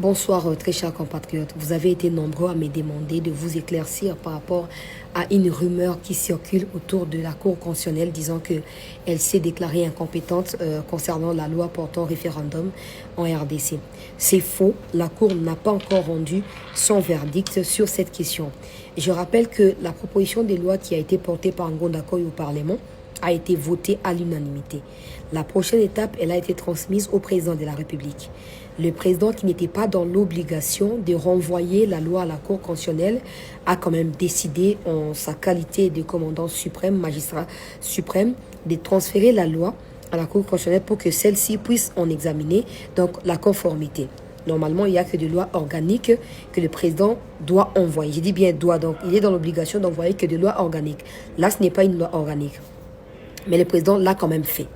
Bonsoir, très chers compatriotes. Vous avez été nombreux à me demander de vous éclaircir par rapport à une rumeur qui circule autour de la Cour constitutionnelle disant qu'elle s'est déclarée incompétente concernant la loi portant référendum en RDC. C'est faux. La Cour n'a pas encore rendu son verdict sur cette question. Je rappelle que la proposition de loi qui a été portée par Ngonda Koy au Parlement a été votée à l'unanimité. La prochaine étape, elle a été transmise au président de la République. Le président, qui n'était pas dans l'obligation de renvoyer la loi à la Cour constitutionnelle, a quand même décidé, en sa qualité de commandant suprême, magistrat suprême, de transférer la loi à la Cour constitutionnelle pour que celle-ci puisse en examiner donc la conformité. Normalement, il n'y a que des lois organiques que le président doit envoyer. Je dis bien doit, donc il est dans l'obligation d'envoyer que des lois organiques. Là, ce n'est pas une loi organique. Mais le président l'a quand même fait.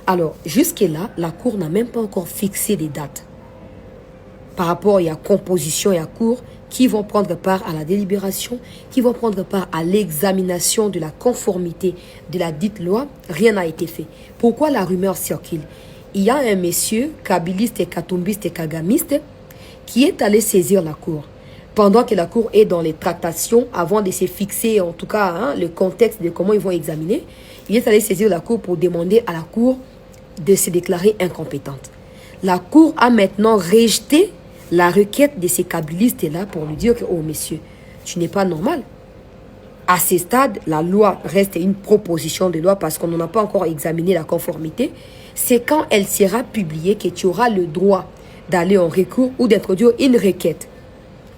Alors, jusque-là, la Cour n'a même pas encore fixé des dates. Par rapport, il y a composition et à Cour qui vont prendre part à la délibération, qui vont prendre part à l'examination de la conformité de la dite loi. Rien n'a été fait. Pourquoi la rumeur circule? Il y a un monsieur, kabiliste et katumbiste et kagamiste, qui est allé saisir la Cour. Pendant que la Cour est dans les tractations, avant de se fixer, en tout cas, le contexte de comment ils vont examiner, il est allé saisir la Cour pour demander à la Cour de se déclarer incompétente. La Cour a maintenant rejeté la requête de ces kabilistes-là pour lui dire que, oh monsieur, tu n'es pas normal. À ce stade, la loi reste une proposition de loi parce qu'on n'en a pas encore examiné la conformité. C'est quand elle sera publiée que tu auras le droit d'aller en recours ou d'introduire une requête.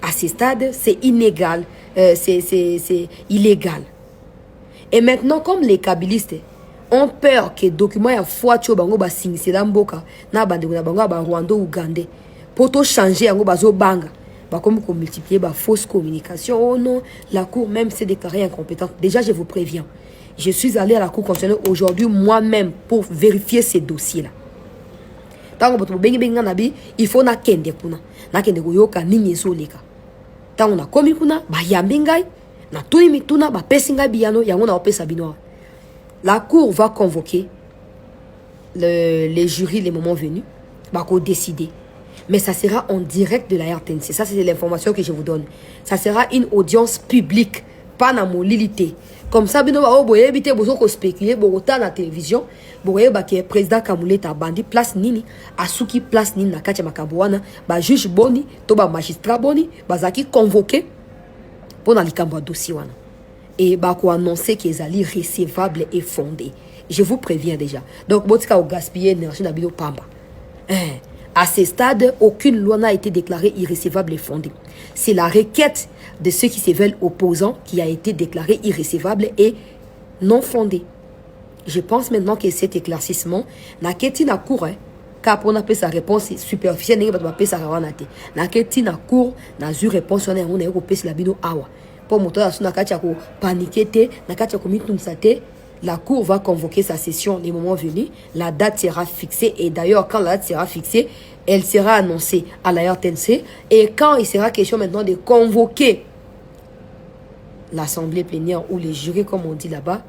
À ce stade, c'est inégal, c'est illégal. Et maintenant, comme les kabilistes ont peur que les documents soient foicho bango ba singisela mboka na bandeko na bango ba Rwanda Ougandais pour tout changer yango bazo banga ba comme ko multiplier ba fausse communication. Oh non, la Cour même s'est déclarée incompétente. Déjà, je vous préviens, je suis allé à la Cour constitutionnelle aujourd'hui moi-même pour vérifier ces dossiers-là. Tango boto bengi benga nabi, il faut na kende ko yoka nini ezoleka. Tango na komi kuna ba yambi ngai na tuni mituna ba pesi ngai biyano yango na opesa bino. La Cour va convoquer les jurys les moments venus, va décider. Mais ça sera en direct de la RTNC. Ça, c'est l'information que je vous donne. Ça sera une audience publique, pas dans mon lilité. Comme ça, vous pouvez éviter de spéculer, vous pouvez la télévision, vous voyez que le président Kamoulé a bandi place nini, Asuki place nini na katia makabouana, ba juge boni, to ba magistrat boni, ba zaki convoqué pour dans le dossier wana. Et bah quoi annoncer qu'ils allaient recevables et fondés. Je vous préviens déjà. Donc botika au gaspiller énergie na bilo pamba. À ce stade, aucune loi n'a été déclarée irrécevable et fondée. C'est la requête de ceux qui se veulent opposants qui a été déclarée irrécevable et non fondée. Je pense maintenant que cet éclaircissement n'a qu'été na cour, car pour n'a sa réponse superficielle, n'a pas sa rawanate. N'a qu'été na cour, n'a eu réponse on est européen la bino awa. Pour montrer à son akachako paniquer, nakachako mitunsate. La Cour va convoquer sa session les moments venus. La date sera fixée. Et d'ailleurs, quand la date sera fixée, elle sera annoncée à la RTNC. Et quand il sera question maintenant de convoquer l'Assemblée plénière ou les jurys, comme on dit là-bas,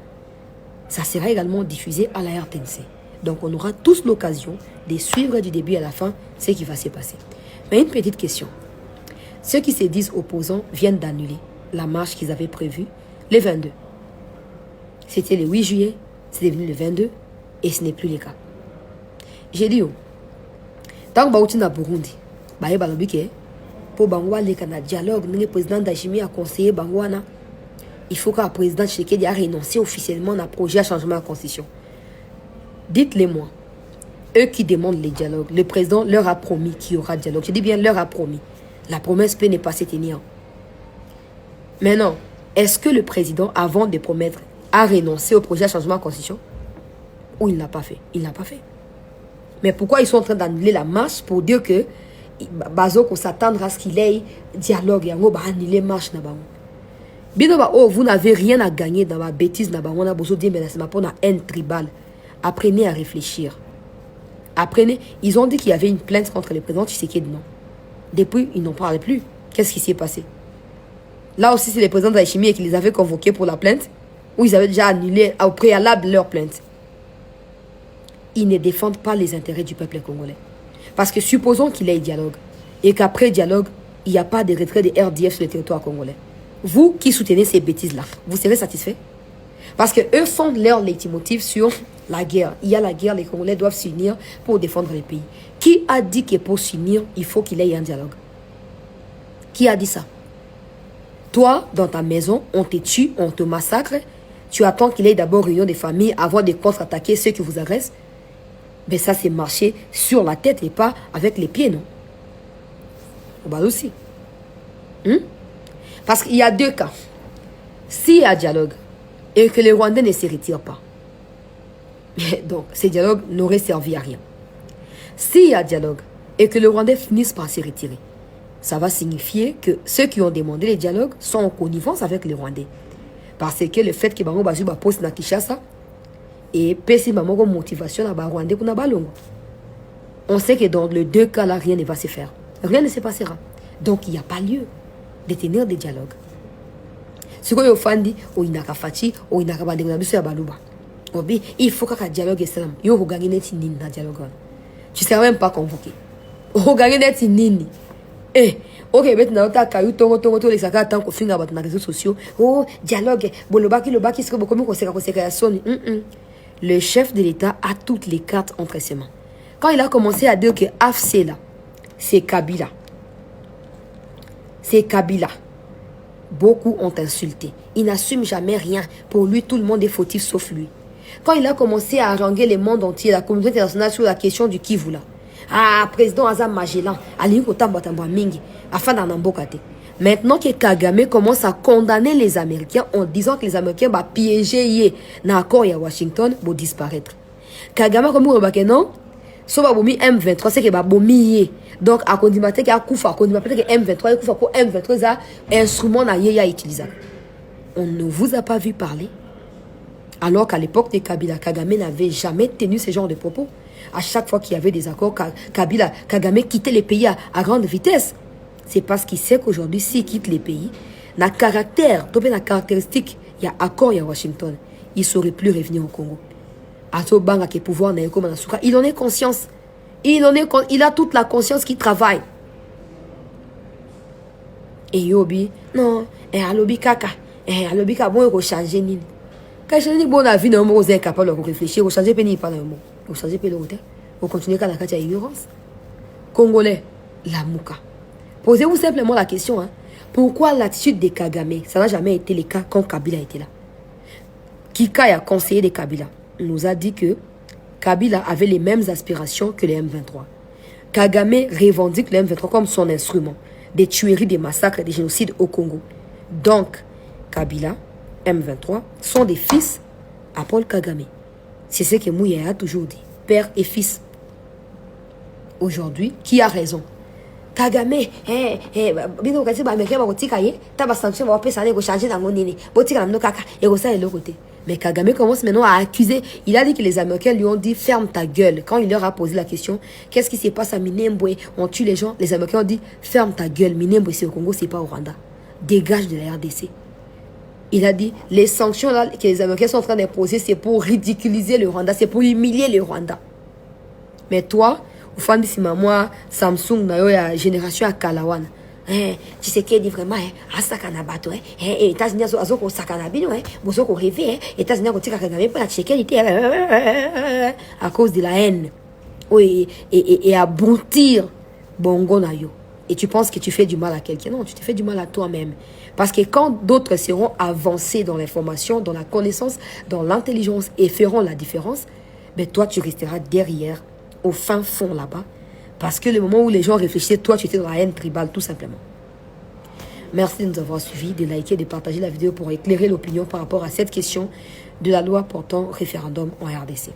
ça sera également diffusé à la RTNC. Donc, on aura tous l'occasion de suivre du début à la fin ce qui va se passer. Mais une petite question. Ceux qui se disent opposants viennent d'annuler la marche qu'ils avaient prévue le 22. C'était le 8 juillet, c'est devenu le 22, et ce n'est plus le cas. J'ai dit, tant que vous êtes au Burundi, pour Bangwa, le dialogue, le président Dachimi a conseillé Bangwana, il faut que le président Tshisekedi a renoncé officiellement à projet à changement de la constitution. Dites-le-moi, eux qui demandent le dialogue, le président leur a promis qu'il y aura dialogue. Je dis bien leur a promis. La promesse peut ne pas se tenir. Maintenant, est-ce que le président, avant de promettre, a renoncé au projet de changement de constitution? Ou il n'a pas fait? Il n'a pas fait. Mais pourquoi ils sont en train d'annuler la marche pour dire que Bazoko s'attendre à ce qu'il ait dialogue et on va annuler la marche? Vous n'avez rien à gagner dans ma bêtise. On a besoin de dire mais pour la haine tribale. Apprenez à réfléchir. Apprenez. Ils ont dit qu'il y avait une plainte contre le président Tshisekedi, non? Depuis, ils n'en parlent plus. Qu'est-ce qui s'est passé? Là aussi, c'est le président de la chimie qui les avait convoqués pour la plainte, ou ils avaient déjà annulé au préalable leur plainte. Ils ne défendent pas les intérêts du peuple congolais. Parce que supposons qu'il y ait dialogue. et qu'après dialogue, il n'y a pas de retrait de RDF sur le territoire congolais. Vous qui soutenez ces bêtises-là, vous serez satisfait? Parce qu'eux fondent leur leitmotiv sur la guerre. Il y a la guerre, les Congolais doivent s'unir pour défendre les pays. Qui a dit que pour s'unir, il faut qu'il y ait un dialogue? Qui a dit ça? Toi, dans ta maison, on te tue, on te massacre. Tu attends qu'il y ait d'abord réunion des familles avant de contre-attaquer ceux qui vous agressent. Mais ça, c'est marcher sur la tête et pas avec les pieds, non? Bah aussi. Parce qu'il y a deux cas. S'il y a dialogue et que les Rwandais ne se retirent pas, donc ces dialogues n'auraient servi à rien. S'il y a dialogue et que les Rwandais finissent par se retirer, ça va signifier que ceux qui ont demandé les dialogues sont en connivence avec les Rwandais. Parce que le fait que Bango Bazou va poster na Kinshasa et pesi Bango motivation à Rwandais kuna balongo. On sait que dans les deux cas là, rien ne va se faire. Rien ne se passera. Donc il n'y a pas lieu de tenir des dialogues. Ce que Yofandi, ou Inaka Fati, ou Inaka Bandegnabiso ya Baluba. Il faut qu'un dialogue islam. Yo regagné net nini na dialogue. Tu ne seras même pas convoqué. Regagné net nini. Ok, maintenant, tu as caillou, les sagas, tant qu'on finit dans les réseaux sociaux. Oh, dialogue, bolobaki, le baki, c'est comme on s'est. Le chef de l'État a toutes les cartes entre ses mains. Quand il a commencé à dire que AFC là, c'est Kabila. C'est Kabila. Beaucoup ont insulté. Il n'assume jamais rien. Pour lui, tout le monde est fautif sauf lui. Quand il a commencé à haranguer le monde entier, la communauté internationale sur la question du Kivu là. Ah, président Azam Magellan, Ali Kotambatamba Mingi, afin d'en embocate. Maintenant que Kagame commence à condamner les Américains en disant que les Américains vont piéger l'accord à Washington pour disparaître. Kagame, comme vous remarquez, non? So ba bomi M23 c'est que ba bomi donc à condimenter qu'il y a koufa condimenter que M23 koufa pour M23 ça instrument na yé utiliser. On ne vous a pas vu parler alors qu'à l'époque de Kabila, Kagame n'avait jamais tenu ce genre de propos. À chaque fois qu'il y avait des accords, Kagame quittait les pays à grande vitesse. C'est parce qu'il sait qu'aujourd'hui, s'il quitte les pays, na caractère, na caractéristique, il y a accord à Washington, il ne saurait plus revenir au Congo. Il en est conscience. Il a toute la conscience qui travaille. Et Yobi, non, alobi kaka, alobi ka bon ko changer nini. Quand je dis bon la vie non vous êtes capable de réfléchir, vous changer péni pas le mot. Vous changer péni l'autre. Vous continuez à la carte ignorance. Congolais, la mouka. Posez-vous simplement la question pourquoi l'attitude de Kagame, ça n'a jamais été le cas quand Kabila était là. Kika a conseillé de Kabila nous a dit que Kabila avait les mêmes aspirations que les M23. Kagame revendique les M23 comme son instrument des tueries, des massacres, des génocides au Congo. Donc, Kabila, M23, sont des fils à Paul Kagame. C'est ce que Mouya a toujours dit, père et fils. Aujourd'hui, qui a raison? Kagame, mais Kagame commence maintenant à accuser. Il a dit que les Américains lui ont dit ferme ta gueule. Quand il leur a posé la question, qu'est-ce qui se passe à Minembwe? On tue les gens. Les Américains ont dit ferme ta gueule. Minembwe c'est au Congo, c'est pas au Rwanda. Dégage de la RDC. Il a dit les sanctions là que les Américains sont en train d'imposer, c'est pour ridiculiser le Rwanda, c'est pour humilier le Rwanda. Mais toi, au fond de moi, Samsung, la génération à Kalawan. Tu sais qu'il dit vraiment, Asakana bato, États-Unis, Azoko Sakanabino, Bosoko rêvé, États-Unis, Kagame, pour la tchéqualité, à cause de la haine. Oui, et abrutir Bongo Nayo. Et tu penses que tu fais du mal à quelqu'un. Non, tu te fais du mal à toi-même. Parce que quand d'autres seront avancés dans l'information, dans la connaissance, dans l'intelligence et feront la différence, ben toi, tu resteras derrière, au fin fond là-bas. Parce que le moment où les gens réfléchissaient, toi, tu étais dans la haine tribale, tout simplement. Merci de nous avoir suivis, de liker, de partager la vidéo pour éclairer l'opinion par rapport à cette question de la loi portant référendum en RDC.